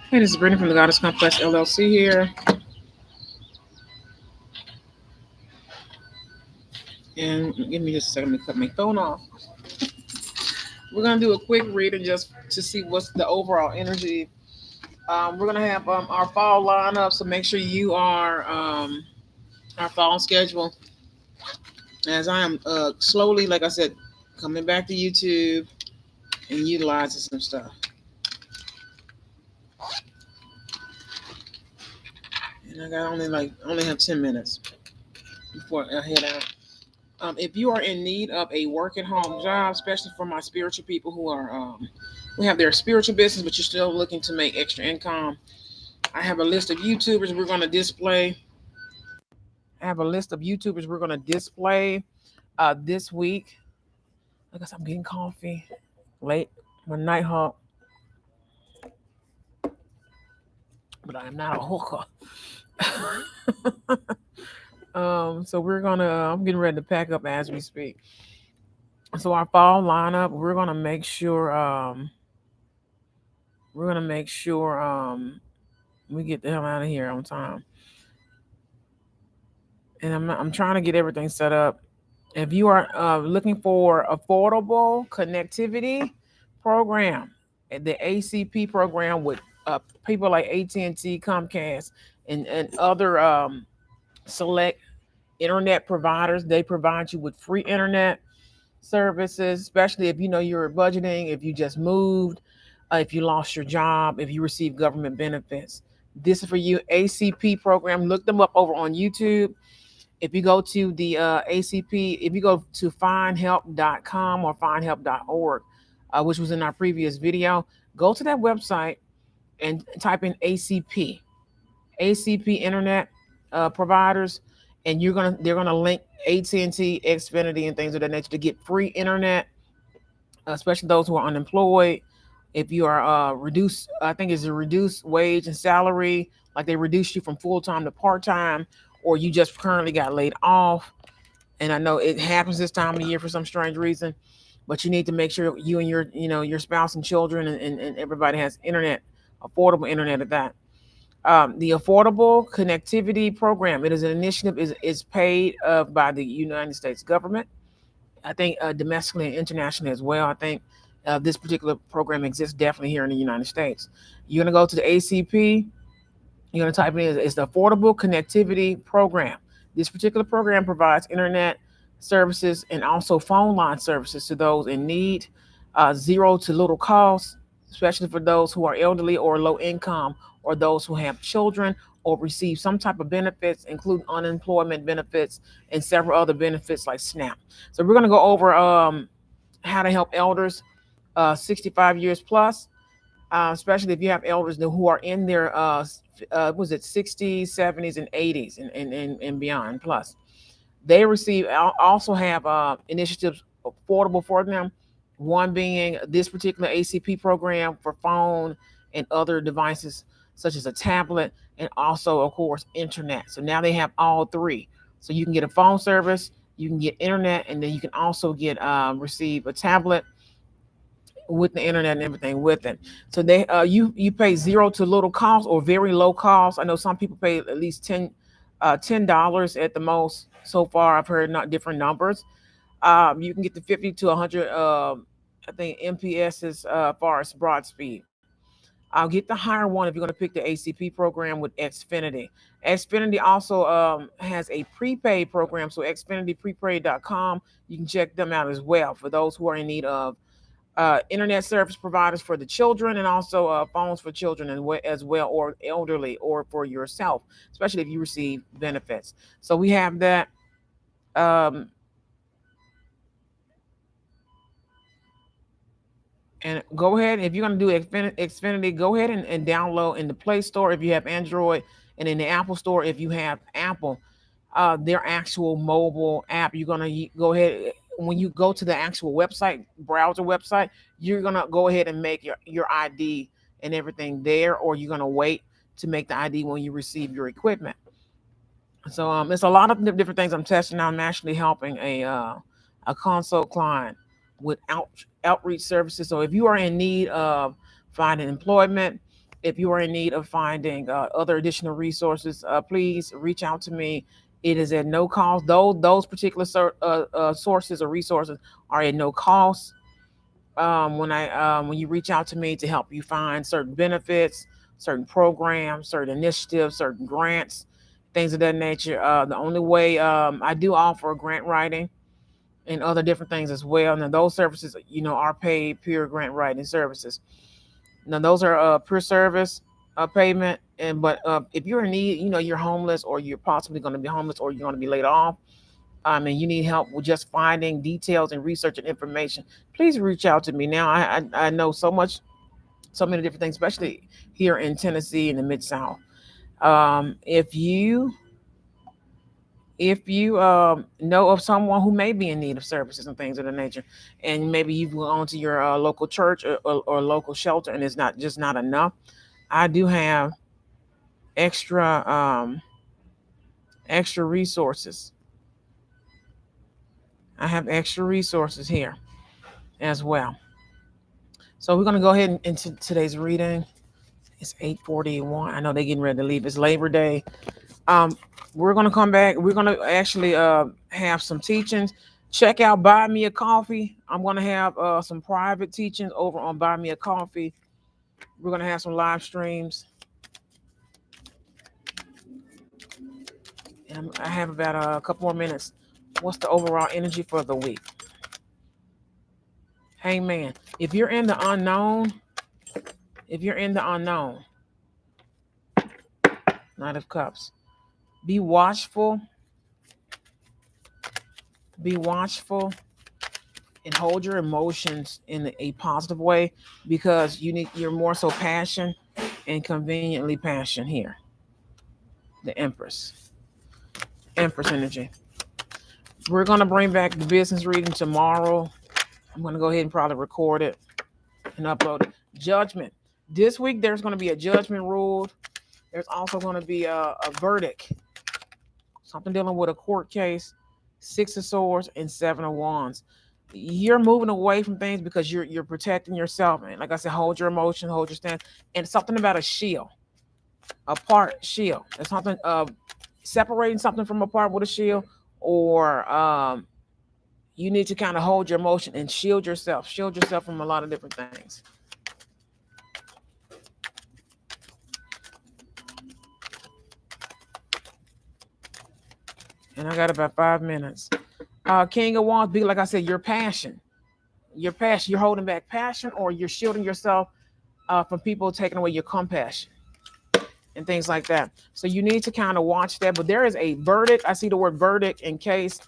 Hey, this is Brittany from the Goddess Complex LLC here. And give me just a second to cut my phone off. We're going to do a quick reading just to see what's the overall energy. We're going to have our fall lineup, so make sure you are our fall schedule. As I am slowly, like I said, coming back to YouTube and utilizing some stuff. And I got only have 10 minutes before I head out. If you are in need of a work at home job, especially for my spiritual people who have their spiritual business, but you're still looking to make extra income, I have a list of YouTubers we're going to display. I have a list of YouTubers we're going to display this week. I guess I'm getting coffee late, my night hawk, but I am not a hooker. So I'm getting ready to pack up as we speak. So our fall lineup, we're gonna make sure we get the hell out of here on time. And I'm trying to get everything set up. If you are looking for affordable connectivity program, the ACP program with people like AT&T, Comcast, and other select internet providers, they provide you with free internet services, especially if you know you're budgeting, if you just moved, if you lost your job, if you receive government benefits. This is for you. ACP program. Look them up over on YouTube. If you go to the ACP, if you go to findhelp.com or findhelp.org, which was in our previous video, go to that website and type in ACP internet providers, and they're gonna link AT&T, Xfinity, and things of that nature to get free internet, especially those who are unemployed. If you are reduced, I think it's a reduced wage and salary, like they reduced you from full time to part time, or you just currently got laid off. And I know it happens this time of year for some strange reason, but you need to make sure you and your spouse and children and everybody has internet, affordable internet at that. The Affordable Connectivity Program. It is an initiative is paid by the United States government. I think domestically and internationally as well. I think this particular program exists definitely here in the United States. You're gonna go to the ACP. You're gonna type it in. It's the Affordable Connectivity Program. This particular program provides internet services and also phone line services to those in need, zero to little cost, especially for those who are elderly or low income, or those who have children or receive some type of benefits, including unemployment benefits and several other benefits like SNAP. So we're going to go over how to help elders 65 years plus, especially if you have elders who are in their was it 60s, 70s, and 80s and beyond plus. They also have initiatives affordable for them. One being this particular ACP program for phone and other devices, such as a tablet, and also, of course, internet. So now they have all three. So you can get a phone service, you can get internet, and then you can also get receive a tablet with the internet and everything with it. So you pay zero to little cost or very low cost. I know some people pay at least $10 at the most. So far, I've heard not different numbers. You can get the 50 to 100. I think MPS is far as broad speed. I'll get the higher one if you're going to pick the ACP program with Xfinity. Xfinity also has a prepaid program, so xfinityprepaid.com. You can check them out as well for those who are in need of internet service providers for the children, and also phones for children as well, or elderly, or for yourself, especially if you receive benefits. So we have that. Um, and go ahead, if you're going to do Xfinity, go ahead and download in the Play Store if you have Android, and in the Apple Store if you have Apple, their actual mobile app. You're going to go ahead, when you go to the actual website, browser website, you're going to go ahead and make your ID and everything there, or you're going to wait to make the ID when you receive your equipment. So it's a lot of different things I'm testing. I'm actually helping a consult client with outreach services. So if you are in need of finding employment, If you are in need of finding other additional resources, please reach out to me. It is at no cost. Those particular sources or resources are at no cost. When you reach out to me to help you find certain benefits, certain programs, certain initiatives, certain grants, things of that nature. The only way I do offer grant writing and other different things as well. Now those services, are paid pure grant writing services. Now those are pure service payment. But if you're in need, you're homeless or you're possibly going to be homeless or you're going to be laid off, and you need help with just finding details and research and information, please reach out to me. Now I know so many different things, especially here in Tennessee in the Mid South. If you know of someone who may be in need of services and things of the nature, and maybe you've gone to your local church or local shelter, and it's not enough, I do have extra extra resources. I have extra resources here as well. So we're gonna go ahead and into today's reading. It's 8:41. I know they're getting ready to leave. It's Labor Day. Um, we're gonna come back. We're gonna actually have some teachings. Check out Buy Me a Coffee. I'm gonna have some private teachings over on Buy Me a Coffee. We're gonna have some live streams. And I have about a couple more minutes. What's the overall energy for the week? Hangman. If you're in the unknown, Knight of Cups. Be watchful. Be watchful and hold your emotions in a positive way, because you're more so passion and conveniently passion here. The Empress energy. We're going to bring back the business reading tomorrow. I'm going to go ahead and probably record it and upload it. Judgment. This week there's going to be a judgment ruled. There's also going to be a verdict. Something dealing with a court case. 6 of Swords and 7 of Wands. You're moving away from things because you're protecting yourself. And like I said, hold your emotion, hold your stand. And something about a shield. A part shield. There's something separating something from a part with a shield, or you need to kind of hold your emotion and shield yourself from a lot of different things. And I got about 5 minutes. King of Wands, be like I said, your passion. You're holding back passion, or you're shielding yourself from people taking away your compassion and things like that. So you need to kind of watch that. But there is a verdict. I see the word verdict in case.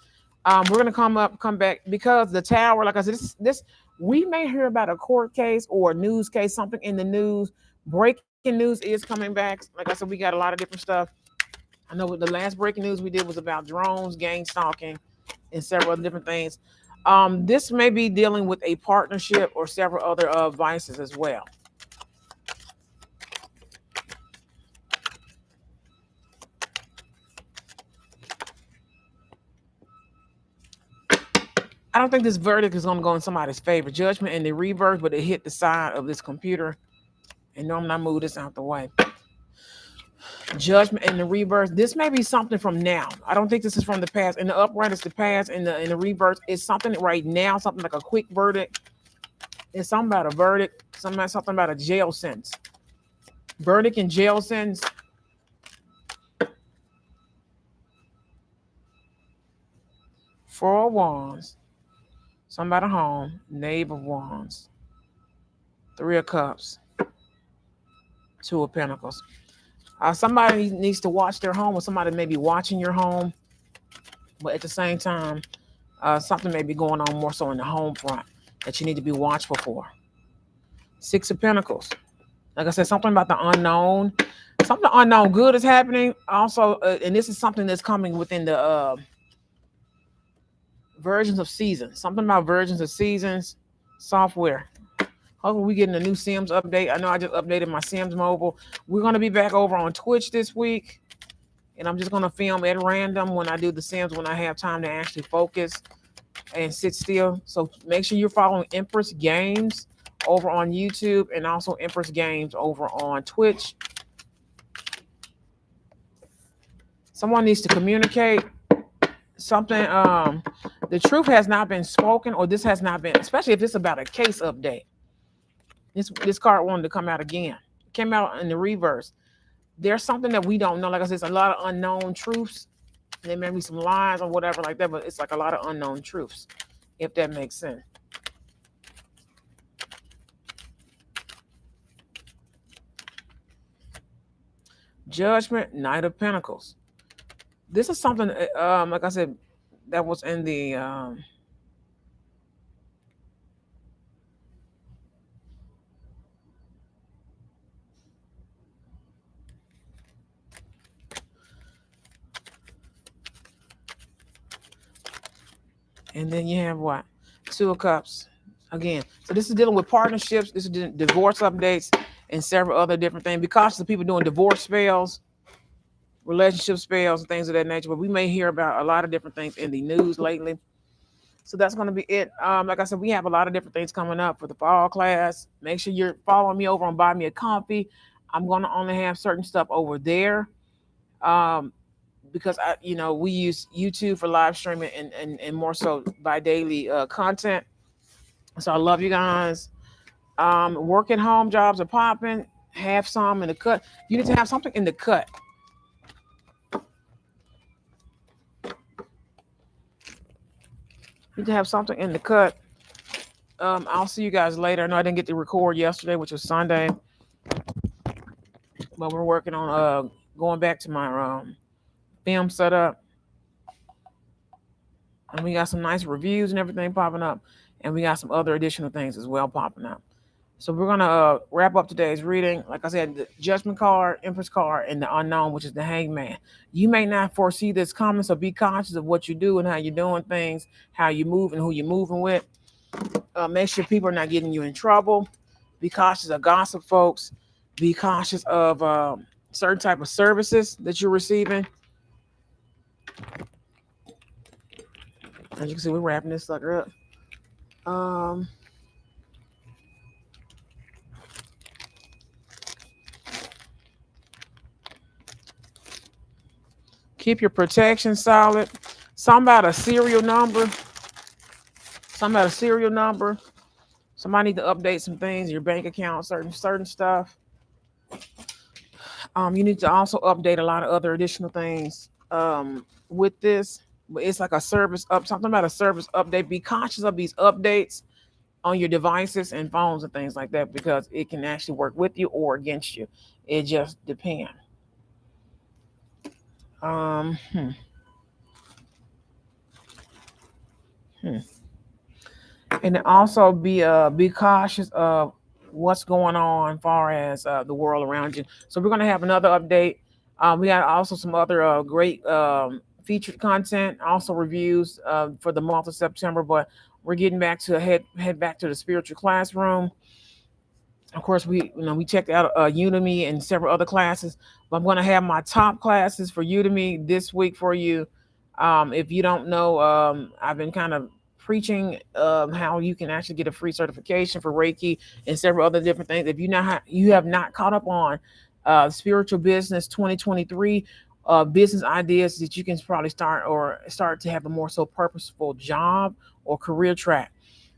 We're gonna come back, because the Tower, like I said, this we may hear about a court case or a news case, something in the news. Breaking news is coming back. Like I said, we got a lot of different stuff. I know the last breaking news we did was about drones, gang stalking, and several other different things. This may be dealing with a partnership or several other vices as well. I don't think this verdict is going to go in somebody's favor. Judgment in the reverse, but it hit the side of this computer. And normally I move this out the way. Judgment in the reverse. This may be something from now. I don't think this is from the past. In the upright, it's the past. In the reverse, it's something right now. Something like a quick verdict. It's something about a verdict. Something about a jail sentence. Verdict and jail sentence. Four of Wands. Something about a home. Knave of Wands. 3 of Cups. 2 of Pentacles. Somebody needs to watch their home, or somebody may be watching your home. But at the same time, something may be going on more so in the home front that you need to be watchful for. 6 of Pentacles. Like I said, something about the unknown. Something unknown good is happening. Also, and this is something that's coming within the versions of seasons. Something about versions of seasons software. Hopefully we getting a new Sims update. I know I just updated my Sims mobile. We're going to be back over on Twitch this week. And I'm just going to film at random when I do the Sims, when I have time to actually focus and sit still. So make sure you're following Empress Games over on YouTube, and also Empress Games over on Twitch. Someone needs to communicate something. The truth has not been spoken, or this has not been, especially if it's about a case update. This card wanted to come out again. It came out in the reverse. There's something that we don't know. Like I said, it's a lot of unknown truths. There may be some lies or whatever like that, but it's like a lot of unknown truths, if that makes sense. Judgment, Knight of Pentacles. This is something, like I said, that was in the and then you have what? Two of Cups again. So this is dealing with partnerships. This is divorce updates and several other different things. Be cautious of people doing divorce spells, relationship spells, and things of that nature. But we may hear about a lot of different things in the news lately. So that's going to be it. Like I said, we have a lot of different things coming up for the fall class. Make sure you're following me over on Buy Me a Coffee. I'm going to only have certain stuff over there. Because we use YouTube for live streaming and more so by daily content. So I love you guys. Work at home jobs are popping. Have some in the cut. You need to have something in the cut. You need to have something in the cut. I'll see you guys later. I know I didn't get to record yesterday, which was Sunday, but we're working on going back to my film setup, and we got some nice reviews and everything popping up, and we got some other additional things as well popping up. So we're gonna wrap up today's reading. Like I said, the Judgment card, Empress card, and the Unknown, which is the Hangman. You may not foresee this coming, so be conscious of what you do and how you're doing things, how you move, and who you're moving with. Make sure people are not getting you in trouble. Be cautious of gossip, folks. Be cautious of certain type of services that you're receiving. As you can see, we're wrapping this sucker up. Keep your protection solid. Something about a serial number. Somebody need to update some things, your bank account, certain stuff. You need to also update a lot of other additional things with this. But it's like a service up, something about a service update. Be conscious of these updates on your devices and phones and things like that, because it can actually work with you or against you. It just depends. And also be cautious of what's going on as far as the world around you. So we're going to have another update. We got also some other great featured content, also reviews for the month of September, but we're getting back to head back to the spiritual classroom. Of course, we checked out Udemy and several other classes, but I'm going to have my top classes for Udemy this week for you. If you don't know, I've been kind of preaching how you can actually get a free certification for Reiki and several other different things. If you have not caught up on Spiritual Business 2023 business ideas that you can probably start to have a more so purposeful job or career track,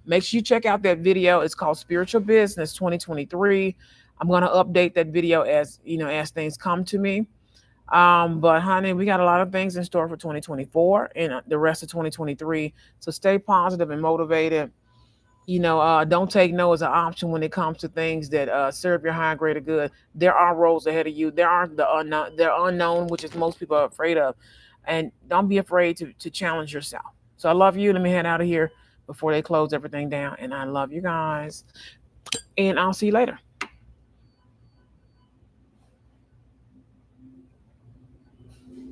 make sure you check out that video. It's called Spiritual Business 2023. I'm going to update that video as things come to me. But honey, we got a lot of things in store for 2024 and the rest of 2023. So stay positive and motivated. Don't take no as an option when it comes to things that serve your high and greater good. There are roads ahead of you. There are they're unknown, which is most people are afraid of. And don't be afraid to challenge yourself. So I love you. Let me head out of here before they close everything down. And I love you guys. And I'll see you later.